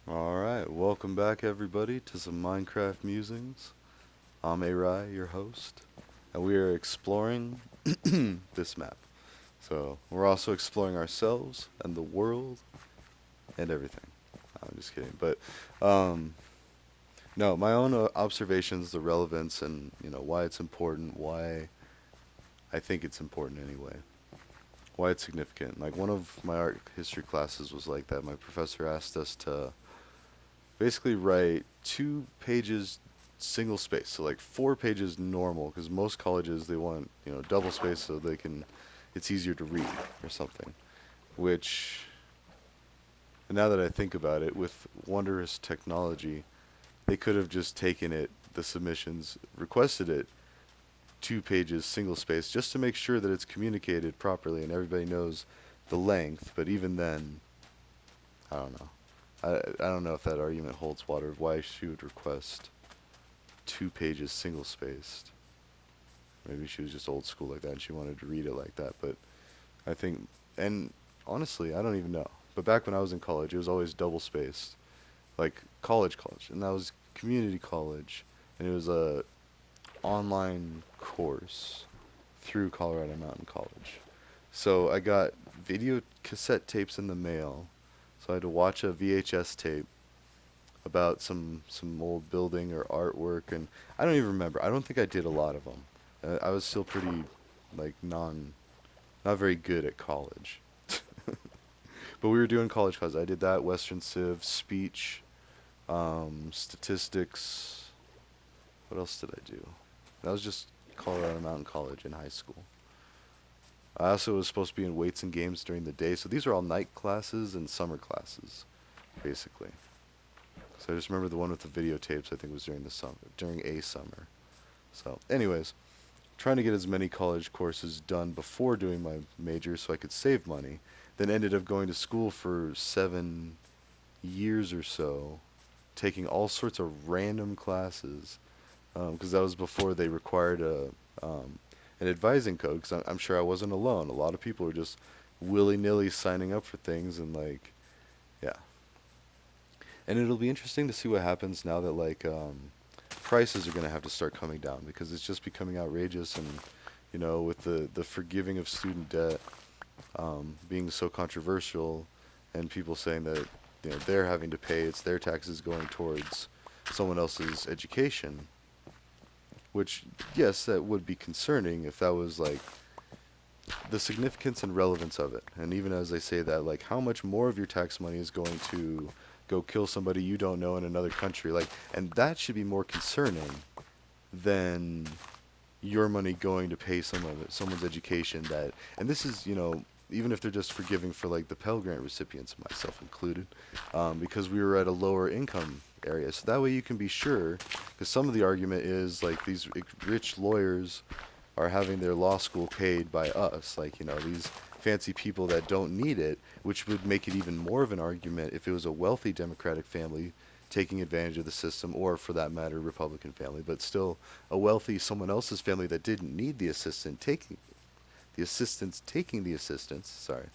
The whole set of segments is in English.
Alright, welcome back everybody to some Minecraft Musings. I'm Arai, your host, and we are exploring this map. So, we're also exploring ourselves and the world and everything. I'm just kidding. But, um, no, my own observations, the relevance, and, why it's important, why I think it's important anyway, why it's significant. Like, one of my art history classes was like that. My professor asked us to basically write 2 pages single space, so like 4 pages normal, because most colleges they want double space so they can it's easier to read or something. Which now that I think about it, with wondrous technology, they could have just taken it, the submissions, requested it 2 pages single space just to make sure that it's communicated properly and everybody knows the length. But even then, I don't know. I don't know if that argument holds water. Why she would request 2 pages single spaced. Maybe she was just old school like that and she wanted to read it like that. But I think, and honestly, I don't even know. But back when I was in college, it was always double spaced, like college, and that was community college, and it was a online course through Colorado Mountain College. So I got video cassette tapes in the mail. So I had to watch a VHS tape about some old building or artwork, and I don't even remember. I don't think I did a lot of them. I was still pretty like not very good at college. But we were doing college classes. I did that, Western Civ, speech, statistics. What else did I do? That was just Colorado Mountain College in high school. I also was supposed to be in weights and games during the day, so these are all night classes and summer classes, basically. So I just remember the one with the videotapes. I think was during the summer, during a summer. So, anyways, trying to get as many college courses done before doing my major so I could save money. Then ended up going to school for 7 years or so, taking all sorts of random classes because that was before they required um, an advising code. Because I'm sure I wasn't alone. A lot of people were just willy nilly signing up for things and like yeah. And it'll be interesting to see what happens now that like prices are going to have to start coming down because it's just becoming outrageous and with the forgiving of student debt being so controversial and people saying that they're having to pay, it's their taxes going towards someone else's education, which yes, that would be concerning if that was like the significance and relevance of it. And even as they say that, like how much more of your tax money is going to go kill somebody you don't know in another country, like, and that should be more concerning than your money going to pay someone's education. That, and this is even if they're just forgiving for like the Pell Grant recipients, myself included, because we were at a lower income area, so that way you can be sure, because some of the argument is like these rich lawyers are having their law school paid by us, like these fancy people that don't need it, which would make it even more of an argument if it was a wealthy Democratic family taking advantage of the system, or for that matter, Republican family, but still a wealthy someone else's family that didn't need the assistance, sorry,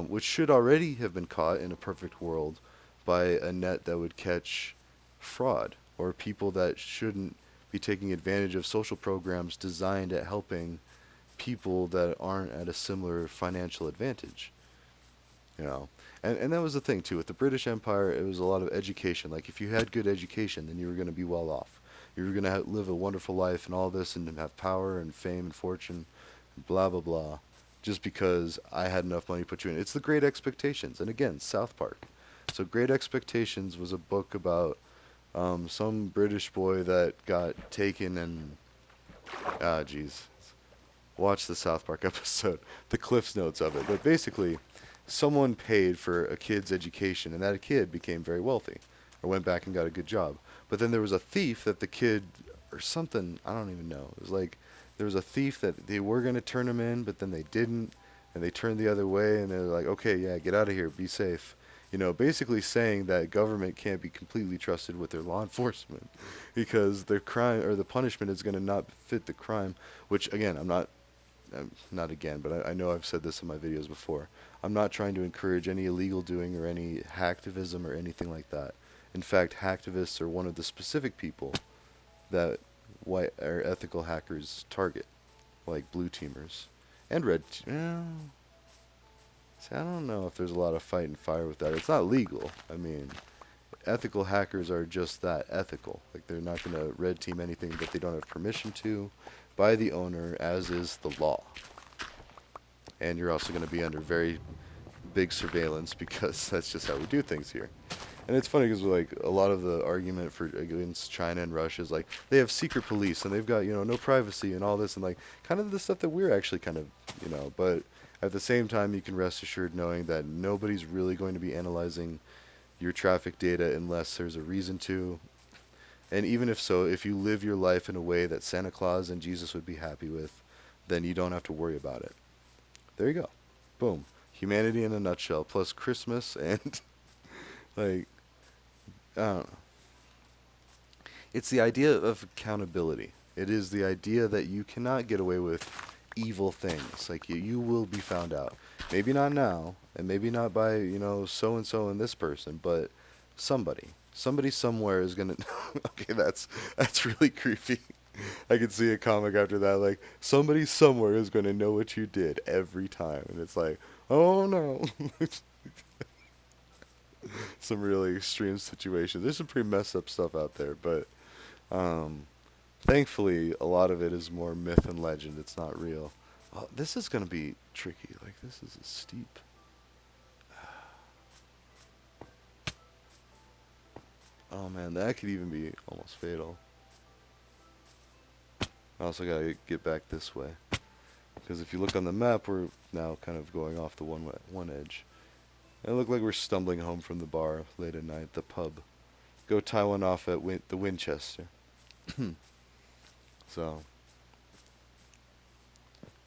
which should already have been caught in a perfect world by a net that would catch fraud or people that shouldn't be taking advantage of social programs designed at helping people that aren't at a similar financial advantage, you know. And that was the thing too with the British Empire. It was a lot of education. Like if you had good education, then you were going to be well off. You were going to live a wonderful life and all this and have power and fame and fortune, blah blah blah. Just because I had enough money to put you in. It's the Great Expectations, and again, South Park. So Great Expectations was a book about some British boy that got taken and geez, watch the South Park episode, the Cliff's Notes of it. But basically, someone paid for a kid's education, and that kid became very wealthy, or went back and got a good job. But then there was a thief that the kid, or something, I don't even know. It was like there was a thief that they were going to turn him in, but then they didn't, and they turned the other way, and they're like, okay, yeah, get out of here, be safe. Basically saying that government can't be completely trusted with their law enforcement because the crime or the punishment is going to not fit the crime. Which again, I'm not again, but I know I've said this in my videos before. I'm not trying to encourage any illegal doing or any hacktivism or anything like that. In fact, hacktivists are one of the specific people that white or ethical hackers target, like blue teamers and red. See, I don't know if there's a lot of fight and fire with that. It's not legal. I mean, ethical hackers are just that, ethical. Like they're not going to red team anything that they don't have permission to by the owner, as is the law. And you're also going to be under very big surveillance because that's just how we do things here. And it's funny because like a lot of the argument for against China and Russia is like they have secret police and they've got no privacy and all this and like kind of the stuff that we're actually kind of but at the same time you can rest assured knowing that nobody's really going to be analyzing your traffic data unless there's a reason to. And even if so, if you live your life in a way that Santa Claus and Jesus would be happy with, then you don't have to worry about it. There you go. Boom. Humanity in a nutshell, plus Christmas and like I don't know. It's the idea of accountability. It is the idea that you cannot get away with evil things. Like you will be found out. Maybe not now, and maybe not by, so and so and this person, but somebody. Somebody somewhere is gonna okay, that's really creepy. I could see a comic after that, like somebody somewhere is gonna know what you did every time. And it's like, oh no. Some really extreme situations. There's some pretty messed up stuff out there, but um thankfully, a lot of it is more myth and legend. It's not real. Oh, this is going to be tricky. Like, this is a steep. Oh man, that could even be almost fatal. I also got to get back this way. Because if you look on the map, we're now kind of going off the one edge. It looked like we're stumbling home from the bar late at night, the pub. Go tie one off at the Winchester. So,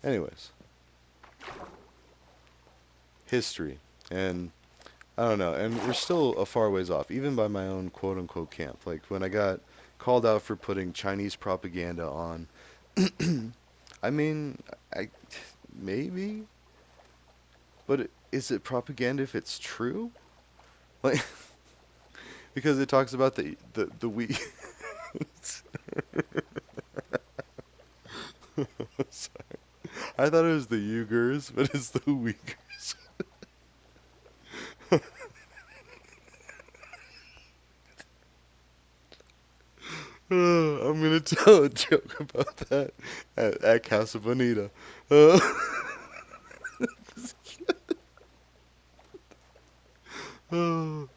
anyways, history. And I don't know, and we're still a far ways off, even by my own quote unquote camp. Like when I got called out for putting Chinese propaganda on, I mean, I maybe, but is it propaganda if it's true? Like because it talks about the we. Sorry. I thought it was the Uyghurs, but it's the Uyghurs. I'm gonna tell a joke about that at Casa Bonita. Uh, oh,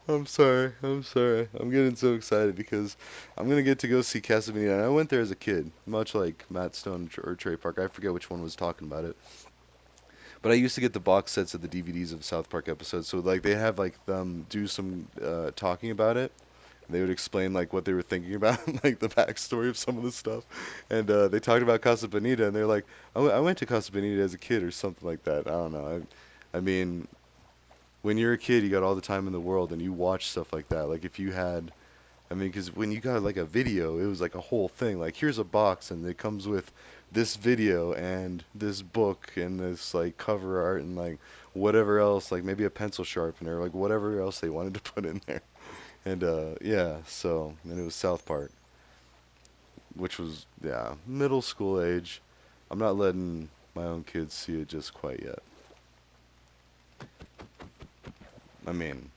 I'm sorry. I'm sorry. I'm getting so excited because I'm gonna get to go see Casa Bonita. And I went there as a kid, much like Matt Stone or Trey Park. I forget which one was talking about it. But I used to get the box sets of the DVDs of South Park episodes. So like they have like them do some talking about it. They would explain like what they were thinking about, like the backstory of some of the stuff. And they talked about Casa Bonita, and they're like, I went to Casa Bonita as a kid or something like that. I don't know. I mean, when you're a kid, you got all the time in the world, and you watch stuff like that. Like if you had, I mean, because when you got like a video, it was like a whole thing. Like here's a box, and it comes with this video and this book and this like cover art and like whatever else, like maybe a pencil sharpener, like whatever else they wanted to put in there. And yeah, so and it was South Park, which was yeah middle school age. I'm not letting my own kids see it just quite yet. I mean,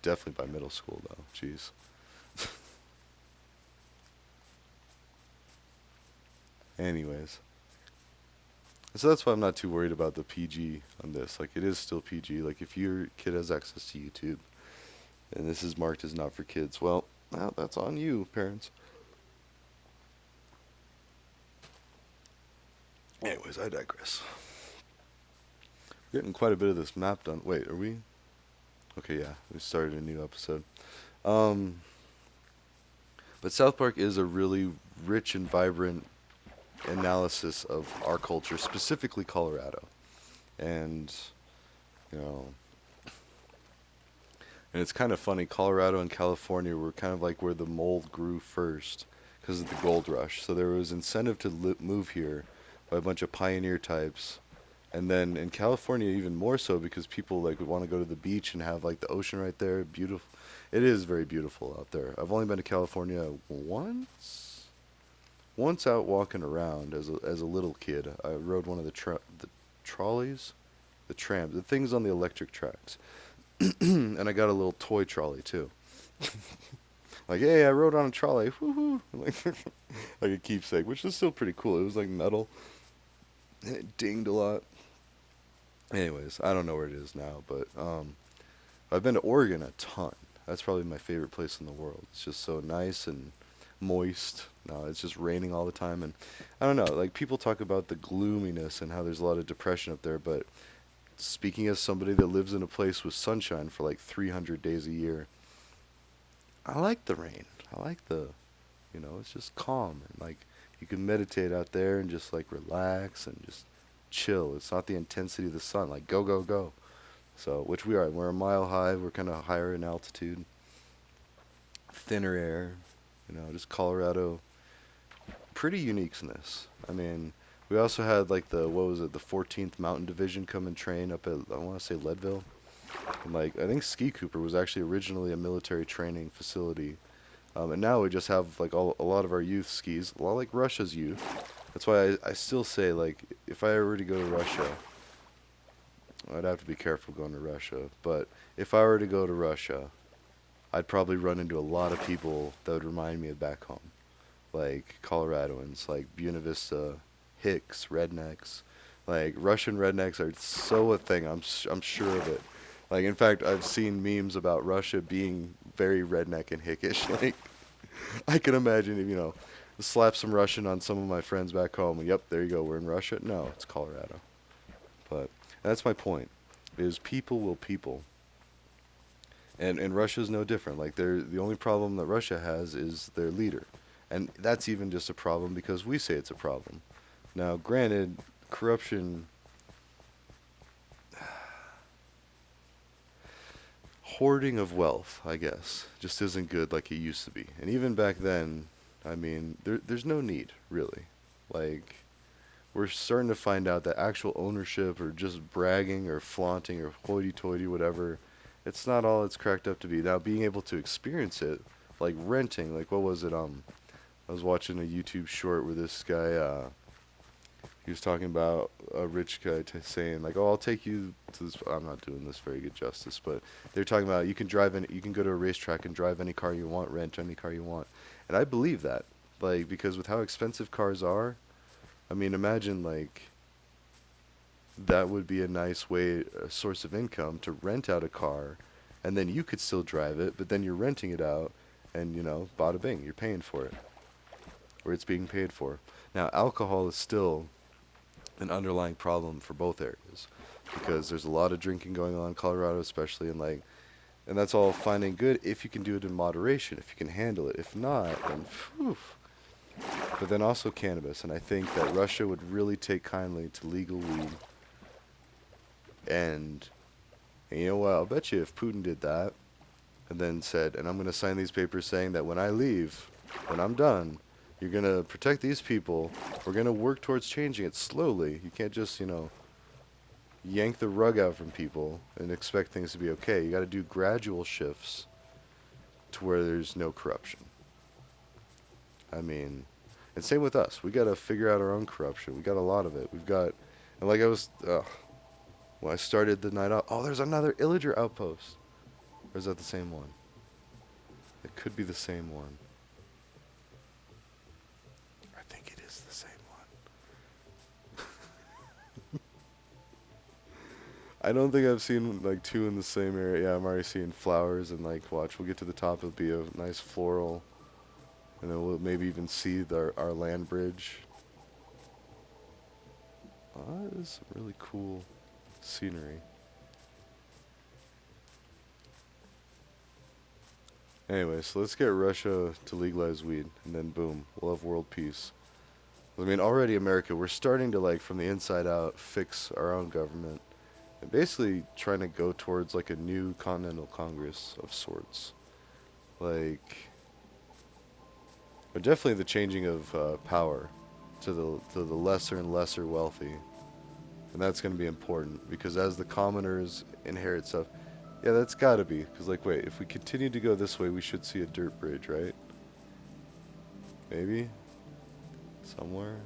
definitely by middle school though. Jeez. Anyways, so that's why I'm not too worried about the PG on this. Like it is still PG. Like if your kid has access to YouTube and this is marked as not for kids, well, that's on you, parents. Anyways, I digress. We're getting quite a bit of this map done. Wait, are we? Okay, yeah, we started a new episode. Um, but South Park is a really rich and vibrant analysis of our culture, specifically Colorado. And, you know, and it's kind of funny, Colorado and California were kind of like where the mold grew first because of the gold rush. So there was incentive to move here by a bunch of pioneer types And then in California, even more so because people like would want to go to the beach and have like the ocean right there. Beautiful. It is very beautiful out there. I've only been to California once. Once out walking around as a little kid. I rode one of the trolleys, the trams, the things on the electric tracks. And I got a little toy trolley too. Like, hey, I rode on a trolley. Woohoo! Like a keepsake, which is still pretty cool. It was like metal. And it dinged a lot. Anyways, I don't know where it is now, but I've been to Oregon a ton. That's probably my favorite place in the world. It's just so nice and moist. No, it's just raining all the time, and I don't know. Like people talk about the gloominess and how there's a lot of depression up there, but speaking as somebody that lives in a place with sunshine for like 300 days a year, I like the rain. I like it's just calm and like you can meditate out there and just like relax and just chill. It's not the intensity of the sun. Like go, go, go. So, which we are. We're a mile high. We're kind of higher in altitude, thinner air. Just Colorado. Pretty uniqueness. I mean, we also had like what was it, the 14th Mountain Division come and train up at I want to say Leadville. And like I think Ski Cooper was actually originally a military training facility. And now we just have like a lot of our youth skis, a lot like Russia's youth. That's why I still say like if I were to go to Russia, I'd have to be careful going to Russia. But if I were to go to Russia, I'd probably run into a lot of people that would remind me of back home, like Coloradoans, like Buena Vista, Hicks, rednecks. Like Russian rednecks are so a thing. I'm sure of it. Like in fact, I've seen memes about Russia being very redneck and hickish. Like I can imagine if slap some Russian on some of my friends back home. And, yep, there you go. We're in Russia. No, it's Colorado. But that's my point. Is people will people. And Russia's no different. Like the only problem that Russia has is their leader. And that's even just a problem because we say it's a problem. Now, granted, corruption, hoarding of wealth, I guess, just isn't good like it used to be. And even back then, I mean, there's no need, really. Like, we're starting to find out that actual ownership or just bragging or flaunting or hoity-toity, whatever, it's not all it's cracked up to be. Now, being able to experience it, like renting, like what was it? I was watching a YouTube short where this guy, he was talking about a rich guy saying like, "Oh, I'll take you to this." I'm not doing this very good justice, but they're talking about you can go to a racetrack and drive any car you want, rent any car you want, and I believe that, like because with how expensive cars are, I mean, imagine like that would be a nice way, a source of income to rent out a car, and then you could still drive it, but then you're renting it out, and bada bing, you're paying for it, or it's being paid for. Now, alcohol is still an underlying problem for both areas because there's a lot of drinking going on in Colorado, especially, and that's all fine and good if you can do it in moderation, if you can handle it. If not, then phew. But then also cannabis, and I think that Russia would really take kindly to legal weed and you know what? I'll bet you if Putin did that and then said, and I'm going to sign these papers saying that when I leave, when I'm done, you're going to protect these people. We're going to work towards changing it slowly. You can't just, yank the rug out from people and expect things to be okay. You got to do gradual shifts to where there's no corruption. I mean, and same with us. We got to figure out our own corruption. We got a lot of it. We've got, and like I was, when I started the night out, oh, there's another Illager outpost. Or is that the same one? It could be the same one. I think it is the same one. I don't think I've seen like two in the same area. Yeah, I'm already seeing flowers and like watch. We'll get to the top. It'll be a nice floral, and then we'll maybe even see our land bridge. That is some really cool scenery. Anyway, so let's get Russia to legalize weed, and then boom, we'll have world peace. I mean, already America, we're starting to like from the inside out fix our own government. And basically trying to go towards like a new continental congress of sorts. Like, but definitely the changing of power to the lesser and lesser wealthy. And that's going to be important because as the commoners inherit stuff, yeah, that's got to be. Because, like, wait, if we continue to go this way, we should see a dirt bridge, right? Maybe? Somewhere?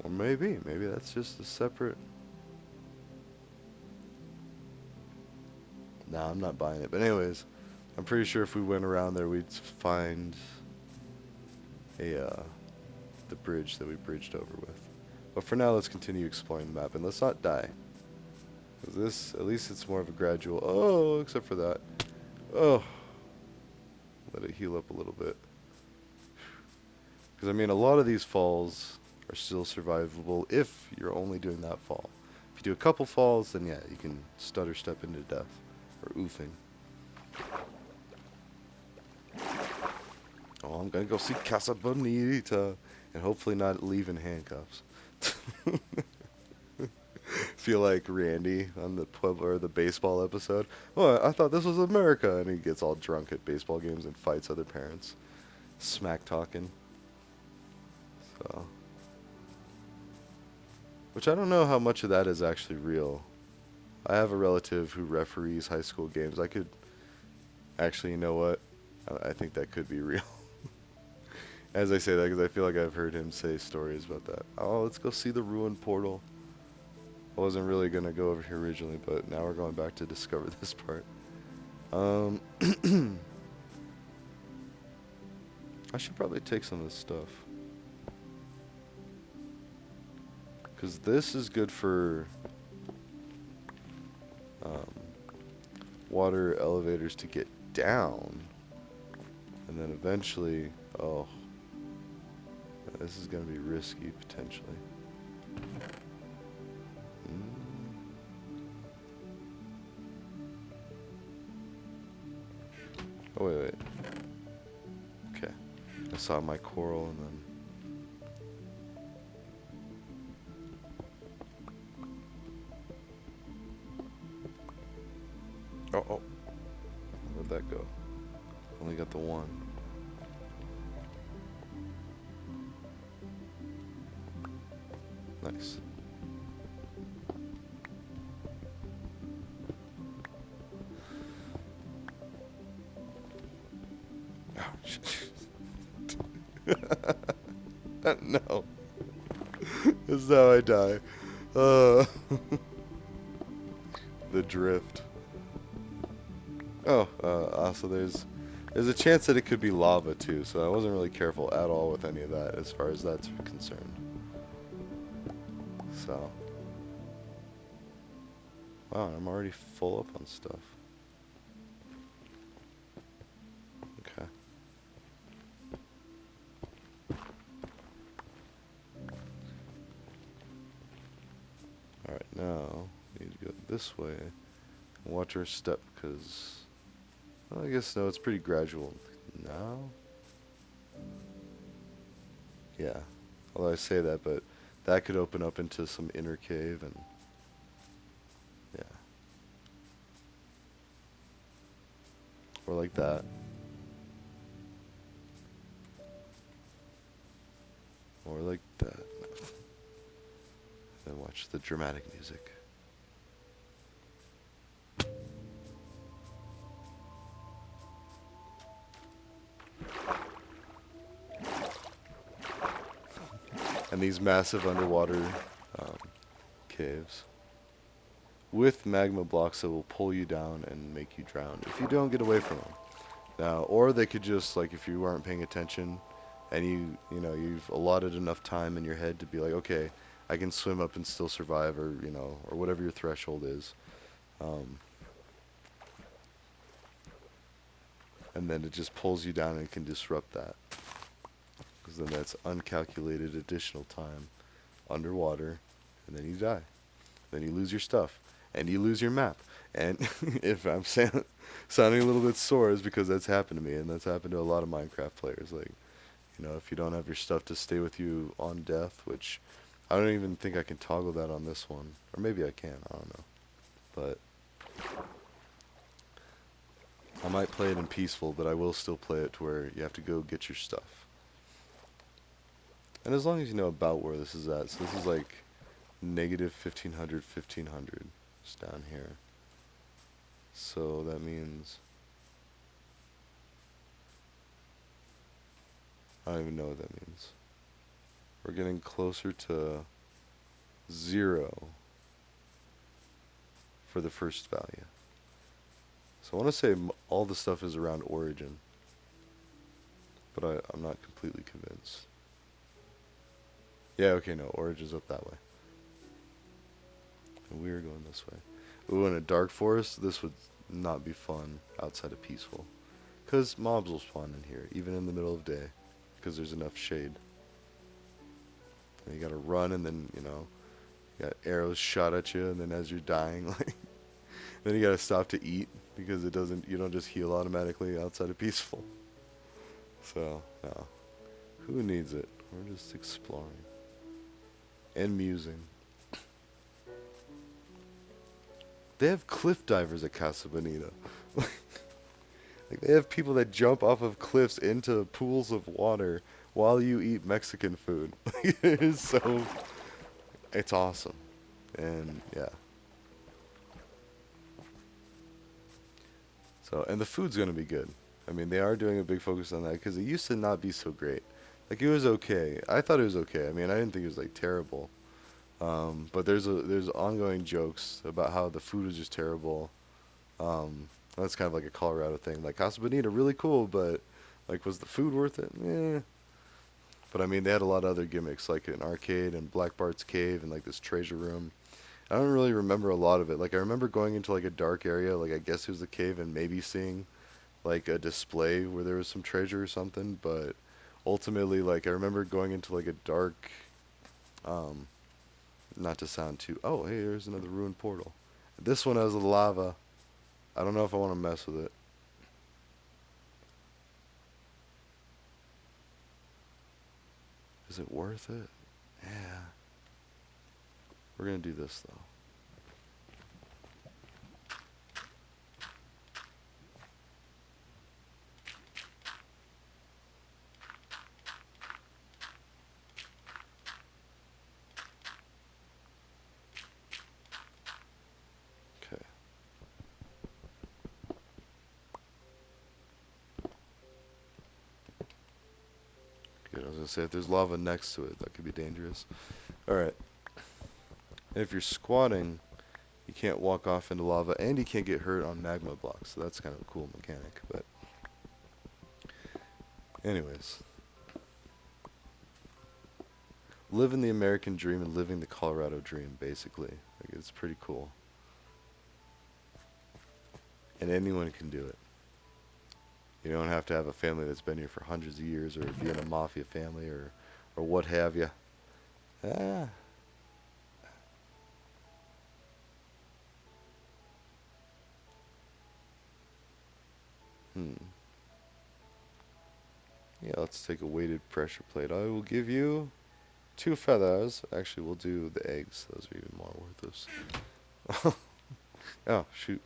Or maybe. Maybe that's just a separate. Nah, I'm not buying it. But, anyways, I'm pretty sure if we went around there, we'd find the bridge that we bridged over with. But for now, let's continue exploring the map. And let's not die. Because this, at least it's more of a gradual. Oh, except for that. Oh, let it heal up a little bit. Because, I mean, a lot of these falls are still survivable if you're only doing that fall. If you do a couple falls, then yeah, you can stutter step into death. Or oofing. Oh, I'm gonna go see Casa Bonita. And hopefully not leave in handcuffs. Feel like Randy on the Pueblo or the baseball episode. Oh, I thought this was America. And he gets all drunk at baseball games and fights other parents. Smack talking. So. Which I don't know how much of that is actually real. I have a relative who referees high school games. I could actually, you know what? I think that could be real. As I say that, because I feel like I've heard him say stories about that. Oh, let's go see the ruined portal. I wasn't really gonna go over here originally, but now we're going back to discover this part. Um, I should probably take some of this stuff. Because this is good for um, water elevators to get down. And then eventually, oh, this is going to be risky, potentially. Oh, wait. Okay. I saw my coral and then... Oh. Where'd that go? Only got the one. Nice. Ouch. No. This is how I die. The drift. Oh, also there's a chance that it could be lava too, so I wasn't really careful at all with any of that as far as that's concerned. So, wow, I'm already full up on stuff. Okay. Alright, now, we need to go this way. Watch our step, because, well, I guess, no, it's pretty gradual. Now? Yeah. Although I say that, but that could open up into some inner cave, and, yeah. Or like that. Or like that. Then watch the dramatic music. And these massive underwater um, caves with magma blocks that will pull you down and make you drown if you don't get away from them. Now, or they could just, like, if you aren't paying attention and you've allotted enough time in your head to be like, okay, I can swim up and still survive, or or whatever your threshold is, um, and then it just pulls you down and can disrupt that, because then that's uncalculated additional time underwater, and then you die. Then you lose your stuff, and you lose your map. And if I'm sounding a little bit sore, is because that's happened to me, and that's happened to a lot of Minecraft players. Like, if you don't have your stuff to stay with you on death, which I don't even think I can toggle that on this one. Or maybe I can, I don't know. But I might play it in peaceful, but I will still play it to where you have to go get your stuff. And as long as you know about where this is at, so this is like negative 1500, 1500. It's down here. So that means, I don't even know what that means. We're getting closer to 0 for the first value. So I want to say all the stuff is around origin, but I'm not completely convinced. Yeah, okay, no, origin's up that way. And we're going this way. Ooh, in a dark forest, this would not be fun outside of peaceful. Because mobs will spawn in here, even in the middle of day, because there's enough shade. And you gotta run, and then, you got arrows shot at you, and then as you're dying, like, then you gotta stop to eat, because you don't just heal automatically outside of peaceful. So, no. Who needs it? We're just exploring. And musing. They have cliff divers at Casa Bonita. Like, they have people that jump off of cliffs into pools of water while you eat Mexican food. It is so, it's awesome. And yeah. So, and the food's gonna be good. I mean, they are doing a big focus on that because it used to not be so great. Like, it was okay. I thought it was okay. I mean, I didn't think it was like terrible. But there's ongoing jokes about how the food was just terrible. That's kind of like a Colorado thing. Like, Casa Bonita, really cool, but like, was the food worth it? Yeah. But I mean, they had a lot of other gimmicks, like an arcade and Black Bart's cave and like this treasure room. I don't really remember a lot of it. Like, I remember going into like a dark area, like I guess it was a cave, and maybe seeing like a display where there was some treasure or something. But ultimately, like, I remember going into like a dark, um, not to sound too. Oh, hey, there's another ruined portal. This one has lava. I don't know if I want to mess with it. Is it worth it? Yeah. We're gonna do this though. Okay. Good. I was gonna say if there's lava next to it, that could be dangerous. All right. And if you're squatting, you can't walk off into lava, and you can't get hurt on magma blocks. So that's kind of a cool mechanic. But anyways, living the American dream and living the Colorado dream, basically. Like, it's pretty cool, and anyone can do it. You don't have to have a family that's been here for hundreds of years, or be in a mafia family, or what have you. Ah. Hmm. Yeah, let's take a weighted pressure plate. I will give you 2 feathers. Actually, we'll do the eggs. Those are even more worthless. Oh, shoot.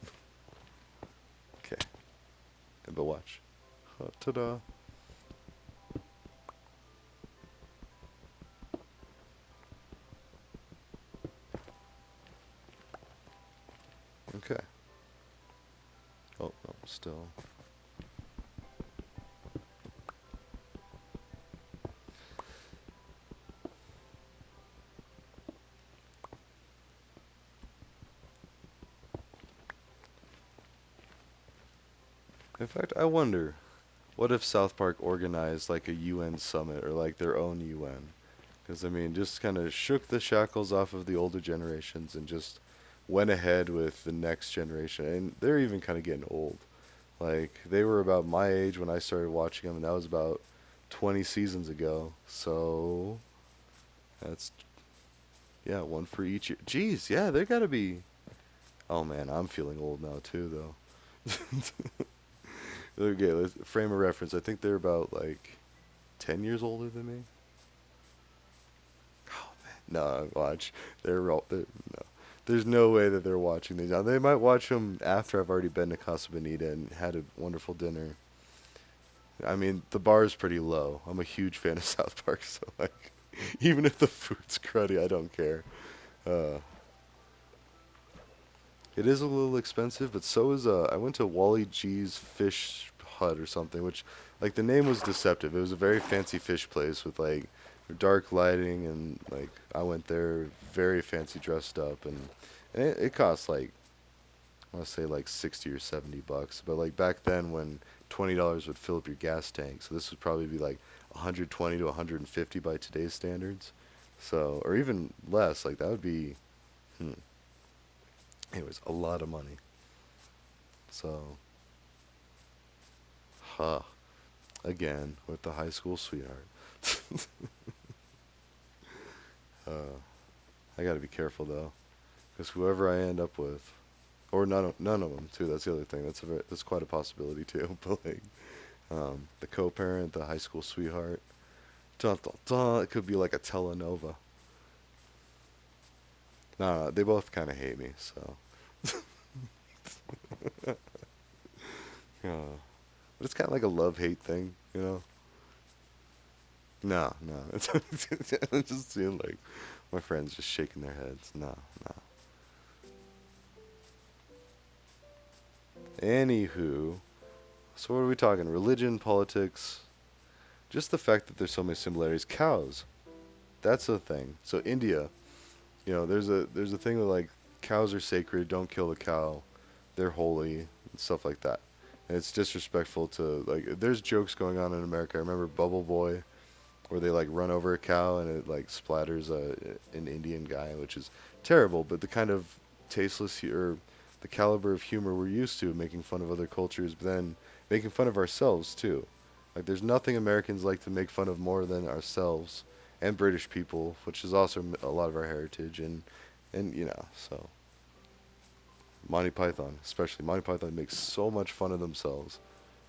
Okay. But watch. Ta-da. Okay. Oh, no, still. In fact, I wonder, what if South Park organized like a UN summit or like their own UN? Because, I mean, just kind of shook the shackles off of the older generations and just went ahead with the next generation. And they're even kind of getting old. Like, they were about my age when I started watching them, and that was about 20 seasons ago. So, that's, yeah, one for each year. Jeez, yeah, they gotta be. Oh man, I'm feeling old now too, though. Okay, let's frame a reference. I think they're about like 10 years older than me. Oh man, no, watch. They're all. No. There's no way that they're watching these. Now, they might watch them after I've already been to Casa Bonita and had a wonderful dinner. I mean, the bar is pretty low. I'm a huge fan of South Park, so like, even if the food's cruddy, I don't care. Uh, it is a little expensive, but so is I went to Wally G's Fish Hut or something, which like the name was deceptive. It was a very fancy fish place with like dark lighting and like I went there very fancy dressed up and it cost like I want to say like 60 or 70 bucks, but like back then when $20 would fill up your gas tank, so this would probably be like 120 to 150 by today's standards. So, or even less, like that would be, hmm, anyways, a lot of money. So, huh, again with the high school sweetheart. uh, I gotta be careful though, because whoever I end up with, or none of them too. That's the other thing. That's quite a possibility too. But like, the co-parent, the high school sweetheart. Dun, dun, dun. It could be like a telenova. No, they both kind of hate me, so. uh, but it's kind of like a love-hate thing, you know? No, no. I'm just seeing like my friends just shaking their heads. No, no. Anywho, so what are we talking? Religion, politics, just the fact that there's so many similarities. Cows, that's the thing. So India, there's a thing that like cows are sacred. Don't kill the cow. They're holy and stuff like that. And it's disrespectful to like. There's jokes going on in America. I remember Bubble Boy, where they like run over a cow and it like splatters an Indian guy, which is terrible. But the kind of or the caliber of humor we're used to, making fun of other cultures, but then making fun of ourselves too. Like there's nothing Americans like to make fun of more than ourselves and British people, which is also a lot of our heritage and so Monty Python, especially Monty Python makes so much fun of themselves.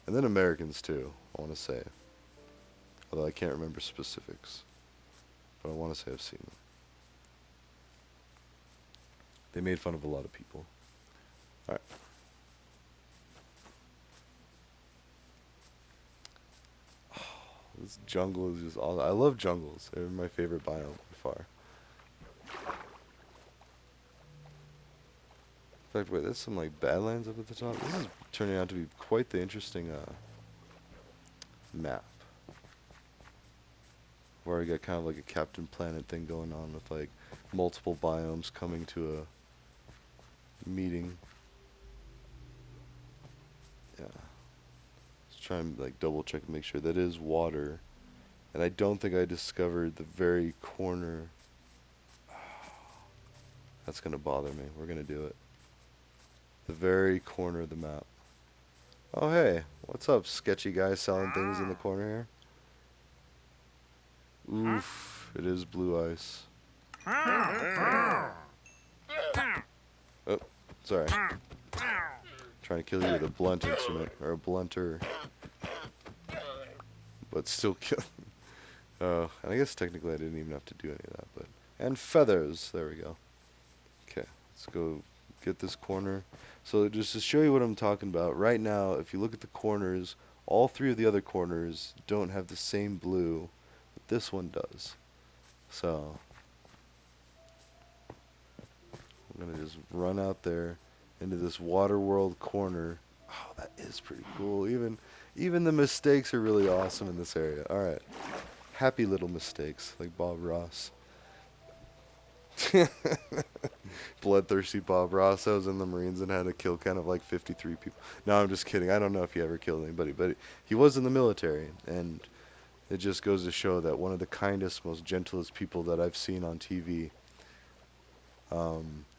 And then Americans too, I want to say. Although I can't remember specifics, but I want to say I've seen them. They made fun of a lot of people. All right. This jungle is just all. I love jungles. They're my favorite biome by far. In fact, wait, there's some like badlands up at the top. This is turning out to be quite the interesting map. Where I got kind of like a Captain Planet thing going on with like multiple biomes coming to a meeting. Yeah. Just trying to like double check and make sure that is water. And I don't think I discovered the very corner. That's gonna bother me. We're gonna do it. The very corner of the map. Oh hey, what's up, sketchy guy selling things in the corner here? Oof, it is blue ice. Oh, sorry. Trying to kill you with a blunt instrument or a blunter, but still kill. And I guess technically I didn't even have to do any of that, but and feathers. There we go. Okay, let's go get this corner. So just to show you what I'm talking about, right now, if you look at the corners, all three of the other corners don't have the same blue, but this one does. So I'm gonna just run out there into this water world corner. Oh, that is pretty cool. Even the mistakes are really awesome in this area. All right, happy little mistakes like Bob Ross. Bloodthirsty Bob Ross. I was in the Marines and had to kill kind of like 53 people. No, I'm just kidding. I don't know if he ever killed anybody, but he was in the military, and it just goes to show that one of the kindest, most gentlest people that I've seen on TV.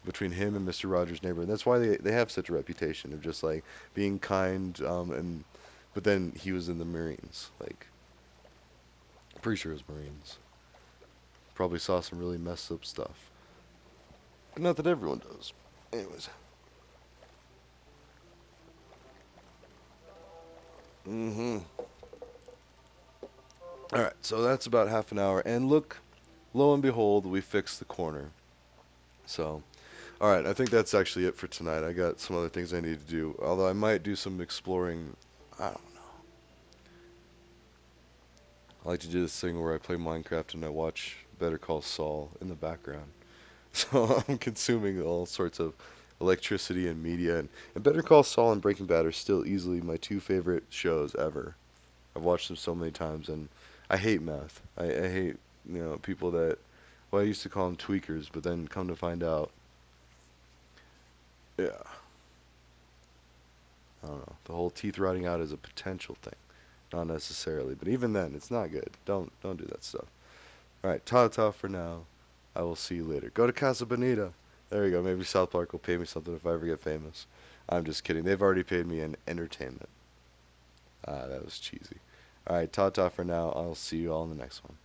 Between him and Mr. Rogers' Neighborhood, and that's why they have such a reputation of just like being kind. And but then he was in the Marines. Like, pretty sure it was Marines. Probably saw some really messed up stuff. But not that everyone does. Anyways. Mm-hmm. All right, so that's about half an hour, and look, lo and behold, we fixed the corner. So All right, I think that's actually it for tonight. I got some other things I need to do. Although I might do some exploring. I don't I like to do this thing where I play Minecraft and I watch Better Call Saul in the background. So I'm consuming all sorts of electricity and media. And Better Call Saul and Breaking Bad are still easily my two favorite shows ever. I've watched them so many times, and I hate meth. I hate, people that, well, I used to call them tweakers, but then come to find out, yeah, I don't know. The whole teeth rotting out is a potential thing, not necessarily. But even then, it's not good. Don't do that stuff. All right, ta-ta for now. I will see you later. Go to Casa Bonita. There you go. Maybe South Park will pay me something if I ever get famous. I'm just kidding. They've already paid me in entertainment. Ah, that was cheesy. All right, ta-ta for now. I'll see you all in the next one.